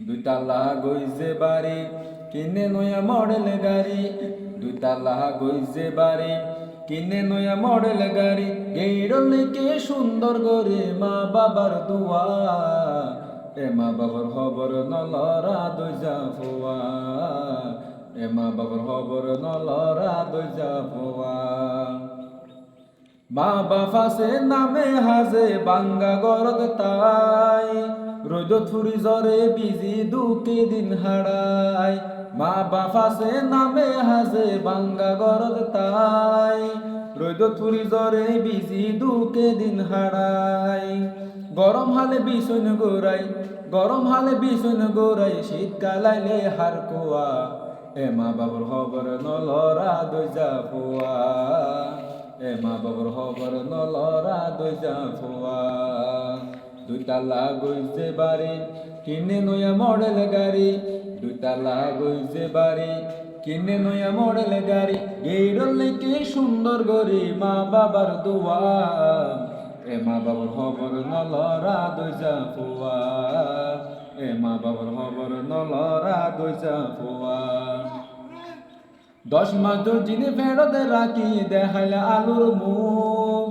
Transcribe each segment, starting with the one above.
দুইতলা গইছে বাড়ি কিনে নয়া মডেল গাড়ি, দুইতলা গইছে বাড়ি কিনে নয়া মডেল গাড়ি, গেইডলিকে সুন্দর করে মা বাবার দুয়া, এ মা বাবার খবর নলরা দইজা ফুয়া, এ মা বাবার খবর নলরা দইজা ফুয়া। মা বাফাসে নামে হাজে বাঙ্গা গরদ তাই, রোদ থুরি জরে বিজি দুকে দিন হাড়াই। মা বাফাসে নামে হাজে বাঙ্গা গরদ তাই, রোদ থুরি জরে বিজি দুকে দিন হাড়াই। গরম হালে বিছুন গোড়াই, গরম হালে বিছুন গোড়াই, শীতকাল আইলে হার কোয়া, এ মা বাবার খবর নলরা দইজা ফুয়া, এ মা বাবার খবর নলরা দইজা ফুয়া। দুইতলা গইছে বাড়ি কিনে নয়া মডেল গাড়ি, দুইতলা গইছে বাড়ি কিনে নয়া মডেল গাড়ি, গেইডলিকে সুন্দর গরি মা বাবার দুয়া, এ মা বাবার খবর নলরা দইজা ফুয়া, এ মা বাবার খবর নলরা দইজা ফুয়া। 10 মাস দর্জিনে ফেরতে রাখি দেখাইলা আলুর মুখ,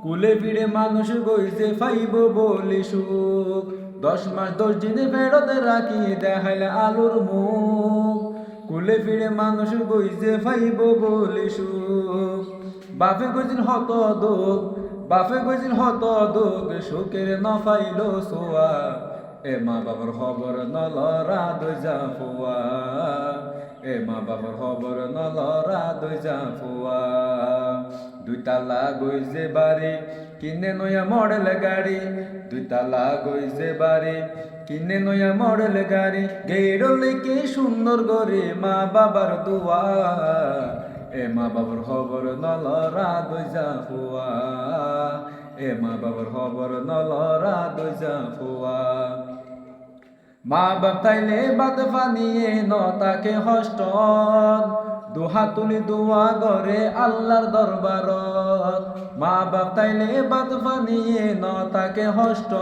কুলে ফিরে মানুষ গইছে ফাইব বলি সুখ। 10 মাস দর্জিনে ফেরতে রাখি দেখাইলা আলুর মুখ, কুলে ফিরে মানুষ গইছে ফাইব বলি সুখ। বাপে গইছিল হত দুঃখ, বাপে গইছিল হত দুঃখ, সুখের নফাইল সোয়া, এ মা বাবার খবর নলরা দইজা ফুয়া, এ মা বাবার খবর নলরা দইজা ফুয়া। দুইতলা গইছে বাড়ি কিনে নয়া মডেল গাড়ি, দুইতলা গইছে বাড়ি কিনে নয়া মডেল গাড়ি, গেইডলিকে সুন্দর করে মা বাবার দুয়া, এ মা বাবার খবর নলরা দইজা ফুয়া, এ মা বাবার খবর নলরা দইজা ফুয়া। মা বাপ তাইলে বাদ ফানিয়ে ন তাকে হষ্ট, দুহাত তুলি দুয়া গরে আল্লাহর দরবারত। মা বাপ তাইলে বাদ ফানিয়ে ন তাকে হষ্ট,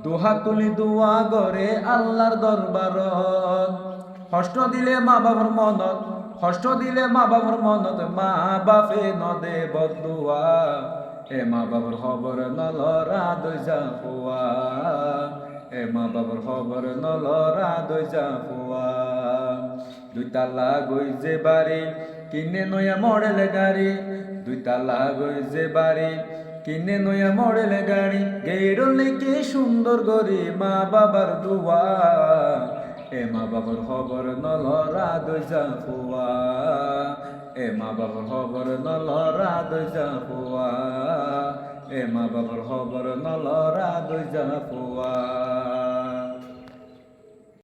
দুহাত তুলি দুয়া গরে আল্লাহর দরবারত। হষ্ট দিলে মা বাবার মনত, হষ্ট দিলে মা বাবার মনত, মা বাপে নদে বদুয়া, এ মা বাবার খবর নলরা দইজা ফুয়া, এ মা বাবার খবর নলরা দইজা ফুয়া। দুইতলা গইছে বাড়ি কিনে নয়া মডেল গাড়ি, দুইতলা গইছে বাড়ি কিনে নয়া মডেল গাড়ি, গেইডলিকে সুন্দর গরি মা বাবার দুয়া, এ মা বাবার খবর নলরা দইজা ফুয়া, এ মা বাবার খবর নলরা দইজা ফুয়া, এ মা বাবার খবর নলরা দইজা ফুয়া।